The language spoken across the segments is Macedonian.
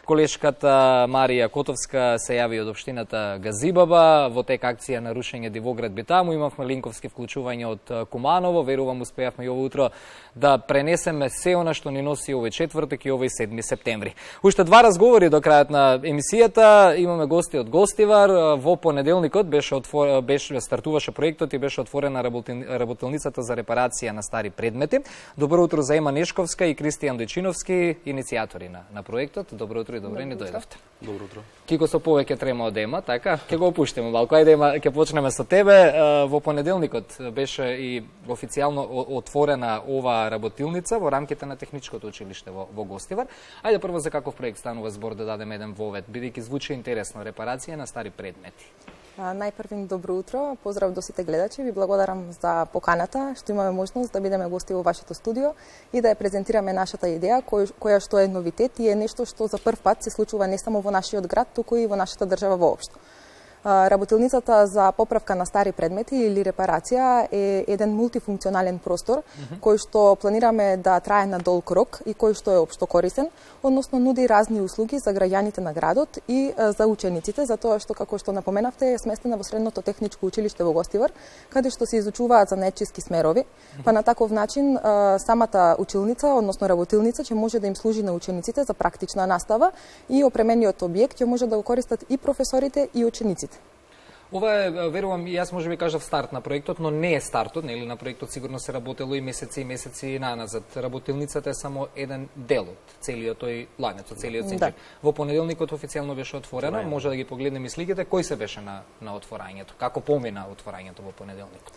Колешката Марија Котовска се јави од општината Газибаба. Во тек акција на рушење Дивоград Битаму имавме линковски вклучување од Куманово. Верувам успеавме и ово утро да пренесеме се она што ни носи овој четврток и овој 7 септември. Уште два разговори до крајот на емисијата. Имаме гости од Гостивар. Во понеделникот стартуваше проектот и беше отворена работилницата за репарација на стари предмети. Добро утро за Ема Нешковска и Кристијан Дојчиновски, иницијатори на проектот. Добро утро и добре ни дојдовте. Добро утро. Кико со повеќе трема од Ема, така? Ќе го опуштиме малку. Ајде Ема, ќе почнеме со тебе. Во понеделникот беше и официјално отворена ова работилница во рамките на Техничкото училиште во Гостивар. Ајде прво за каков проект станува збор да дадеме еден вовед, бидејќи звучи интересно, репарација на стари предмети. Најпрвин добро утро, поздрав до сите гледачи, ви благодарам за поканата, што имаме можност да бидеме гости во вашето студио и да ја презентираме нашата идеја, која што е новитет и е нешто што за прв пат се случува не само во нашиот град, туку и во нашата држава воопшто. Работилницата за поправка на стари предмети или репарација е еден мултифункционален простор кој што планираме да трае на долг рок и кој што е општо корисен, односно нуди разни услуги за граѓаните на градот и за учениците, затоа што, како што напоменавте, е сместена во Средното техничко училиште во Гостивар, каде што се изучуваат занаетчиски смерови, па на таков начин самата училница, односно работилница, ќе може да им служи на учениците за практична настава и опремениот објект ќе може да го користат и професорите и учениците. Ова е, верувам, и јас може би кажав старт на проектот, но не е стартот, нели, на проектот сигурно се работело и месеци и месеци наназад. Работилницата е само еден дел од целиот тој ланец, од целиот синчек. Во понеделникот официјално беше отворена, може да ги погледнеме и сликите. Кој се беше на отворањето? Како помина отворањето во понеделникот?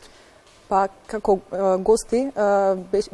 Па, како гости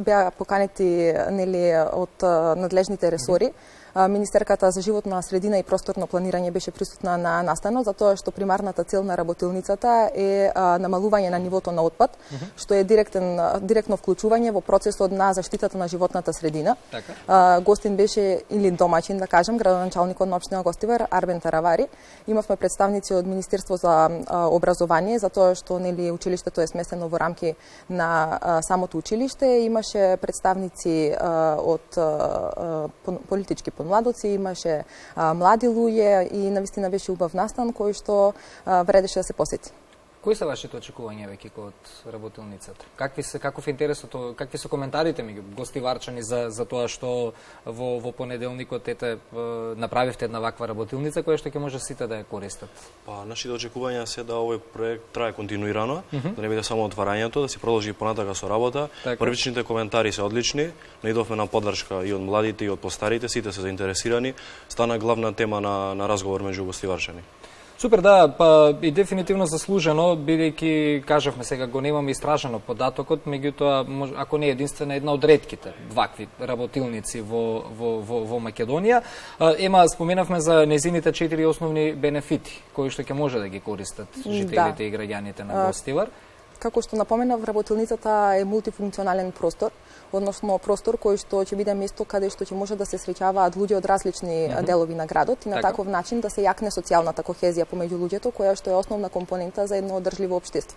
беа поканети, нели, од надлежните ресори. Министерката за животна средина и просторно планирање беше присутна на настанот, затоа што примарната цел на работилницата е намалување на нивото на отпад, што е директно вклучување во процесот на заштитата на животната средина. Така. Гостин беше, или домаќин да кажем, градоначалникот на општина Гостивар Арбен Таравари. Имавме представници од Министерство за образование, затоа што, нели, училиштето е сместено во рамки на самото училиште. Имаше представници од политички младоци, имаше млади луѓе и навистина беше убав настан кој што вредеше да се посети. Кои се вашите очекувања веќе од работилницата? Каков е интересот, какви се коментарите меѓу гостиварчани за тоа што во понеделникот направивте една ваква работилница која што ќе може сите да ја користат? Па нашите очекувања се да овој проект трае континуирано, да не биде само отварањето, да се продолжи понатака со работа. Така. Првичните коментари се одлични, наидовме на поддршка и од младите и од постарите, сите се заинтересирани. Стана главна тема на разговор меѓу гостиварчани. Супер, да, па и дефинитивно заслужено, бидејќи, кажавме сега, го немаме истражено податокот, меѓутоа, ако не единствена, една од ретките вакви работилници во Македонија. Ема, споменавме за незините 4 основни бенефити, кои што ќе може да ги користат жителите и граѓаните на Гостивар. Како што напоменав, работилницата е мултифункционален простор, односно простор кој што ќе биде место каде што ќе може да се среќаваат луѓе од различни делови на градот и на таков начин да се јакне социјалната кохезија помеѓу луѓето, која што е основна компонента за едно одржливо општество.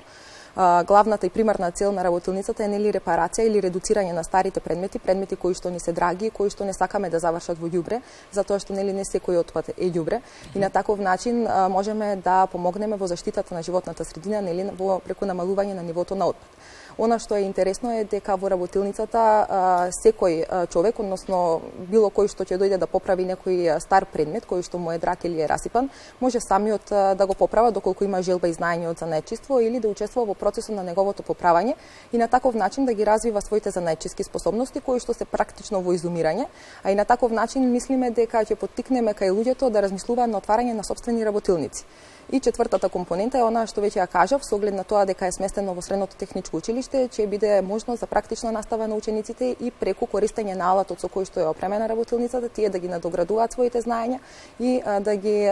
Главната и примарна цел на работилницата е, нели, репарација или редуцирање на старите предмети кои што ни се драги, кои што не сакаме да завршат во ѓубре, затоа што, нели, не секој отпад е ѓубре и на таков начин можеме да помогнеме во заштитата на животната средина, нели, преку намалување на нивото на отпад. Она што е интересно е дека во работилницата секој човек, односно било кој што ќе дојде да поправи некој стар предмет кој што му е драг или е расипан, може самиот да го поправа доколку има желба и знаење од занаетчиство или да учествува во процесот на неговото поправање и на таков начин да ги развива своите занаетчиски способности кои што се практично во изумирање, а и на таков начин мислиме дека ќе поттикнеме кај луѓето да размислуваат на отварање на сопствени работилници. И четвртата компонента е она што веќе ја кажав, со оглед на тоа дека е сместено во Средното техничко училиште, ќе биде можност за практична настава на учениците и преку користење на алатот со кој што е опремена работилницата, тие да ги надоградуваат своите знаења и да ги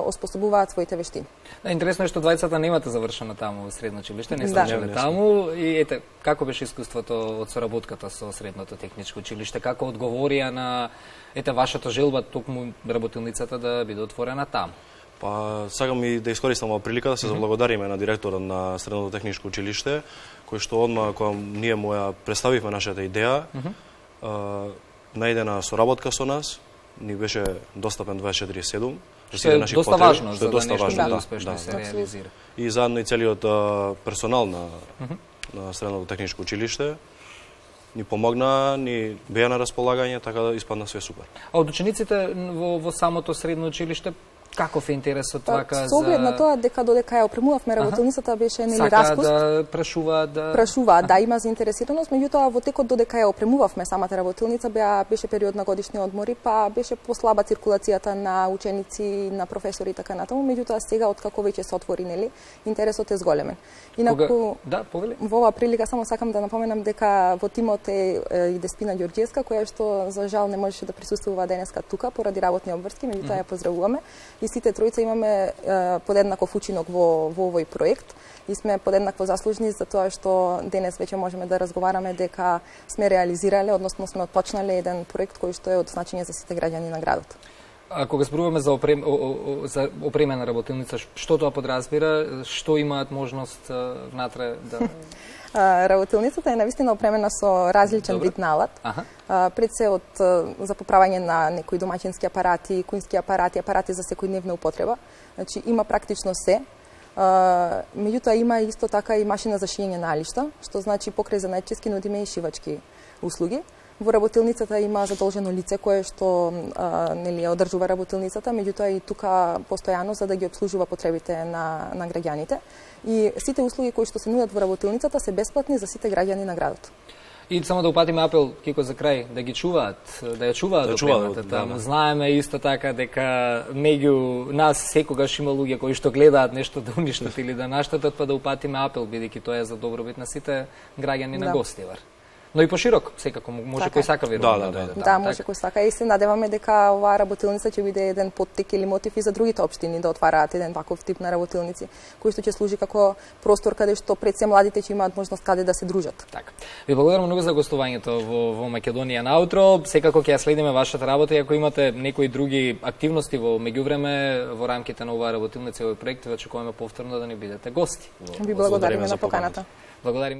оспособуваат своите вештини. Интересно е што двајцата немате завршено таму во Средно училиште, не служеле таму и ете како беше искуството од соработката со Средното техничко училиште, како одговорија на вашата желба токму работилницата да биде отворена таму? Па, сакам и да искористам оваа прилика да се заблагодариме на директорот на Средното техничко училиште, кој што одма кога ние му ја представивме нашата идеја, најдена соработка со нас ни беше достапен 24/7. Што е доста важно за да нешто да успешно се реализира. И заедно и целиот персонал на Средното техничко училиште ни помогна, ни беа на располагање, така да испадна све супер. А од учениците во самото средно училиште, каков е интересот вака за... Со оглед на тоа дека додека ја опремувавме работилницата беше нели распуст. Сака да прашуваат, да има заинтересираност, меѓутоа во текот додека ја опремувавме самата работилница беше период на годишни одмори, па беше послаба циркулацијата на ученици, на професори и така натаму, меѓутоа сега откако веќе се отвори нели, интересот е зголемен. Инаку во оваа прилика само сакам да напоменам дека во тимот е и Деспина Ѓорѓиевска, која што за жал не можеше да присуствува денеска тука поради работни обврски, меѓутоа ја поздравуваме. И сите тројца имаме подеднаков учинок во овој проект и сме подеднакво заслужни за тоа што денес веќе можеме да разговараме дека сме реализирале, односно сме отпочнале еден проект кој што е од значење за сите граѓани на градот. А кога зборуваме за опремена работилница, што тоа подразбира, што имаат можност внатре да... Работилницата е навистина опремена со различен вид налад. Пред се од за поправање на некои домаќински апарати, кујнски апарати за секојдневна употреба. Значи има практично се. Меѓутоа има исто така и машина за шиење на алишта, што значи покрај занаетчиски нудиме и шивачки услуги. Во работилницата има задолжено лице кое што нели одржува работилницата, меѓутоа и тука постојано за да ги обслужува потребите на граѓаните. И сите услуги кои што се нудат во работилницата се бесплатни за сите граѓани на градот. И само да упатиме апел, Кико, за крај, да ги чуваат, да ја чуваат опремата таму. Знаеме исто така дека меѓу нас секогаш има луѓе кои што гледаат нешто да уништат или да наштетат, па да упатиме апел, бидејќи тоа е за добробит на сите граѓани на Гостивар. Но и поширок, секако може кој сака верувам да дојде. Да, може кој сака и се надеваме дека оваа работилница ќе биде еден поттик или мотив и за другите општини да отвараат еден таков тип на работилници, кој што ќе служи како простор каде што пред се младите ќе имаат можност каде да се дружат. Така. Ви благодарам многу за гостувањето во Македонија наутро. Секако ќе ја следиме вашата работа и ако имате некои други активности во меѓувреме во рамките на оваа работилница и овој проект, ве очекуваме повторно да ни бидете гости. Ви благодариме на поканата. Благодарим.